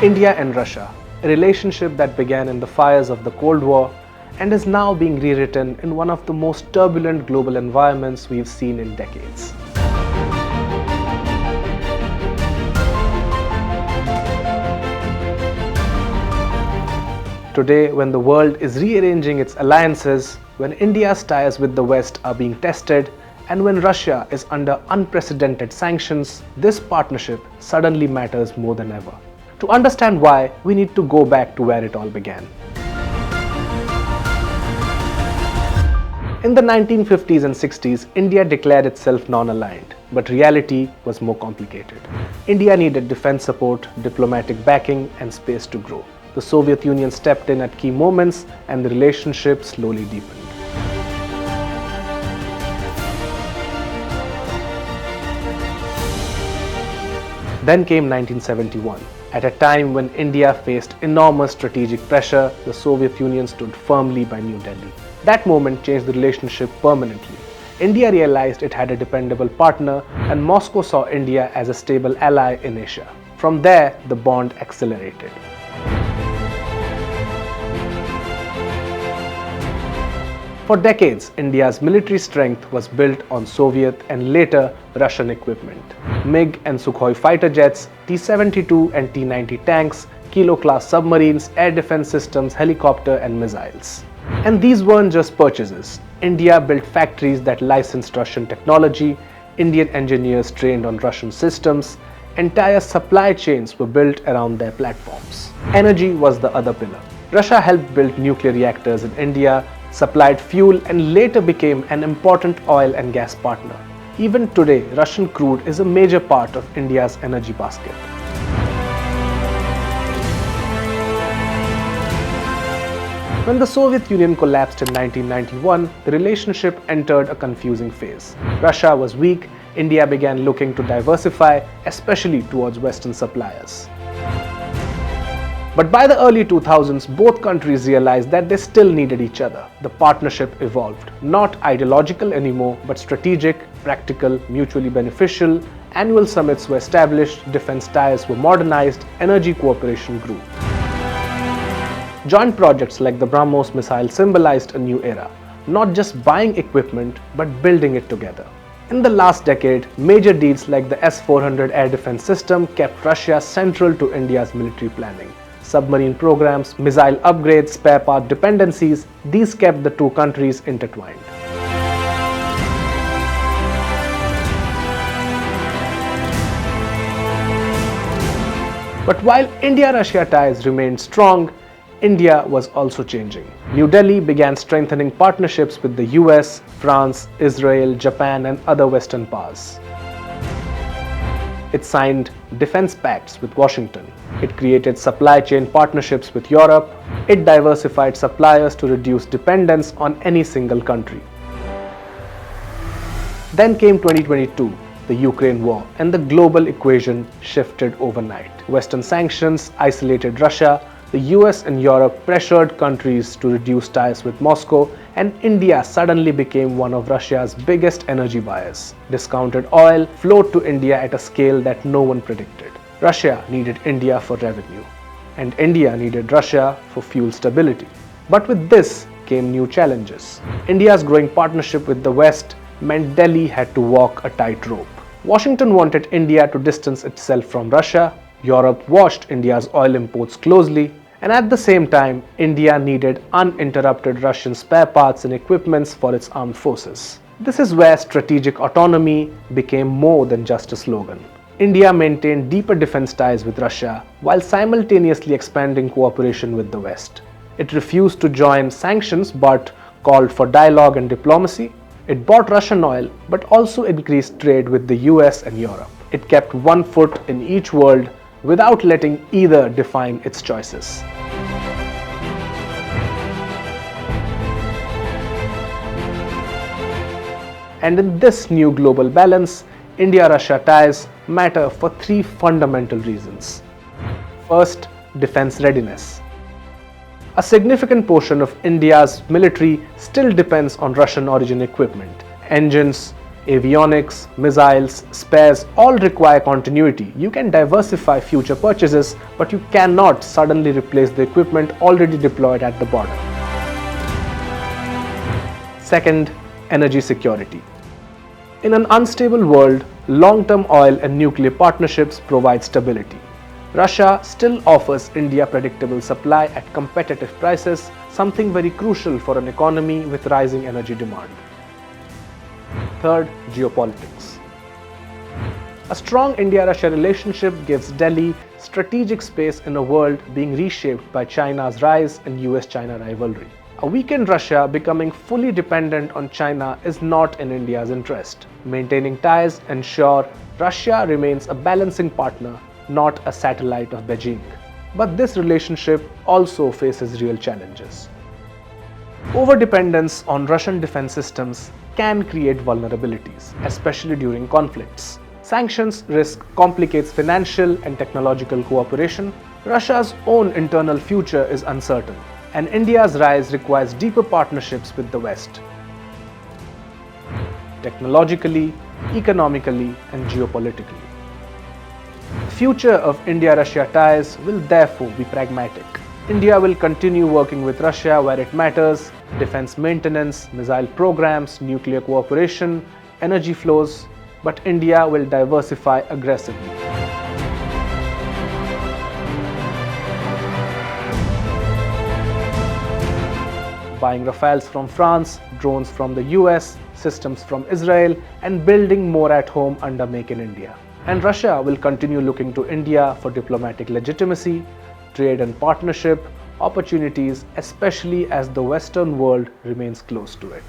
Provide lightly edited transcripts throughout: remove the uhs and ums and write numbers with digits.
India and Russia, a relationship that began in the fires of the Cold War and is now being rewritten in one of the most turbulent global environments we've seen in decades. Today, when the world is rearranging its alliances, when India's ties with the West are being tested, and when Russia is under unprecedented sanctions, this partnership suddenly matters more than ever. To understand why, we need to go back to where it all began. In the 1950s and 60s, India declared itself non-aligned, but reality was more complicated. India needed defense support, diplomatic backing, and space to grow. The Soviet Union stepped in at key moments, and the relationship slowly deepened. Then came 1971. At a time when India faced enormous strategic pressure, the Soviet Union stood firmly by New Delhi. That moment changed the relationship permanently. India realized it had a dependable partner, and Moscow saw India as a stable ally in Asia. From there, the bond accelerated. For decades, India's military strength was built on Soviet and later Russian equipment. MiG and Sukhoi fighter jets, T-72 and T-90 tanks, Kilo-class submarines, air defense systems, helicopter and missiles. And these weren't just purchases. India built factories that licensed Russian technology, Indian engineers trained on Russian systems, entire supply chains were built around their platforms. Energy was the other pillar. Russia helped build nuclear reactors in India, supplied fuel and later became an important oil and gas partner. Even today, Russian crude is a major part of India's energy basket. When the Soviet Union collapsed in 1991, the relationship entered a confusing phase. Russia was weak, India began looking to diversify, especially towards Western suppliers. But by the early 2000s, both countries realized that they still needed each other. The partnership evolved, not ideological anymore, but strategic, practical, mutually beneficial. Annual summits were established, defense ties were modernized, energy cooperation grew. Joint projects like the BrahMos missile symbolized a new era, not just buying equipment, but building it together. In the last decade, major deals like the S-400 air defense system kept Russia central to India's military planning. Submarine programs, missile upgrades, spare part dependencies, these kept the two countries intertwined. But while India-Russia ties remained strong, India was also changing. New Delhi began strengthening partnerships with the US, France, Israel, Japan and other Western powers. It signed defense pacts with Washington. It created supply chain partnerships with Europe. It diversified suppliers to reduce dependence on any single country. Then came 2022, the Ukraine war, and the global equation shifted overnight. Western sanctions isolated Russia. The US and Europe pressured countries to reduce ties with Moscow, and India suddenly became one of Russia's biggest energy buyers. Discounted oil flowed to India at a scale that no one predicted. Russia needed India for revenue, and India needed Russia for fuel stability. But with this came new challenges. India's growing partnership with the West meant Delhi had to walk a tightrope. Washington wanted India to distance itself from Russia. Europe watched India's oil imports closely, and at the same time, India needed uninterrupted Russian spare parts and equipments for its armed forces. This is where strategic autonomy became more than just a slogan. India maintained deeper defense ties with Russia while simultaneously expanding cooperation with the West. It refused to join sanctions but called for dialogue and diplomacy. It bought Russian oil but also increased trade with the US and Europe. It kept one foot in each world without letting either define its choices. And in this new global balance, India-Russia ties matter for three fundamental reasons. First, defense readiness. A significant portion of India's military still depends on Russian origin equipment. Engines, Avionics, missiles, spares all require continuity. You can diversify future purchases, but you cannot suddenly replace the equipment already deployed at the border. Second, energy security. In an unstable world, long-term oil and nuclear partnerships provide stability. Russia still offers India predictable supply at competitive prices, something very crucial for an economy with rising energy demand. Third, geopolitics. A strong India-Russia relationship gives Delhi strategic space in a world being reshaped by China's rise and US-China rivalry. A weakened Russia becoming fully dependent on China is not in India's interest. Maintaining ties ensure Russia remains a balancing partner, not a satellite of Beijing. But this relationship also faces real challenges. Overdependence on Russian defense systems can create vulnerabilities, especially during conflicts. Sanctions risk complicates financial and technological cooperation. Russia's own internal future is uncertain, and India's rise requires deeper partnerships with the West. Technologically, economically, and geopolitically. The future of India-Russia ties will therefore be pragmatic. India will continue working with Russia where it matters: defense maintenance, missile programs, nuclear cooperation, energy flows, but India will diversify aggressively. Buying Rafales from France, drones from the US, systems from Israel, and building more at home under Make in India. And Russia will continue looking to India for diplomatic legitimacy, trade and partnership, opportunities, especially as the Western world remains close to it.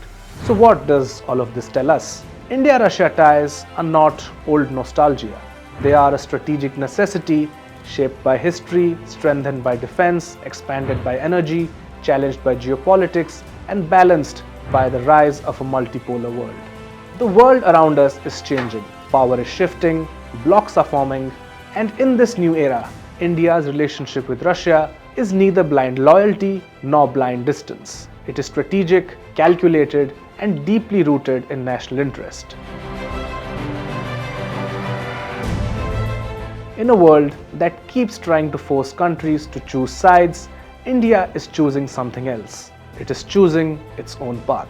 So what does all of this tell us? India-Russia ties are not old nostalgia. They are a strategic necessity shaped by history, strengthened by defense, expanded by energy, challenged by geopolitics, and balanced by the rise of a multipolar world. The world around us is changing. Power is shifting, blocs are forming, and in this new era, India's relationship with Russia is neither blind loyalty nor blind distance. It is strategic, calculated, and deeply rooted in national interest. In a world that keeps trying to force countries to choose sides, India is choosing something else. It is choosing its own path.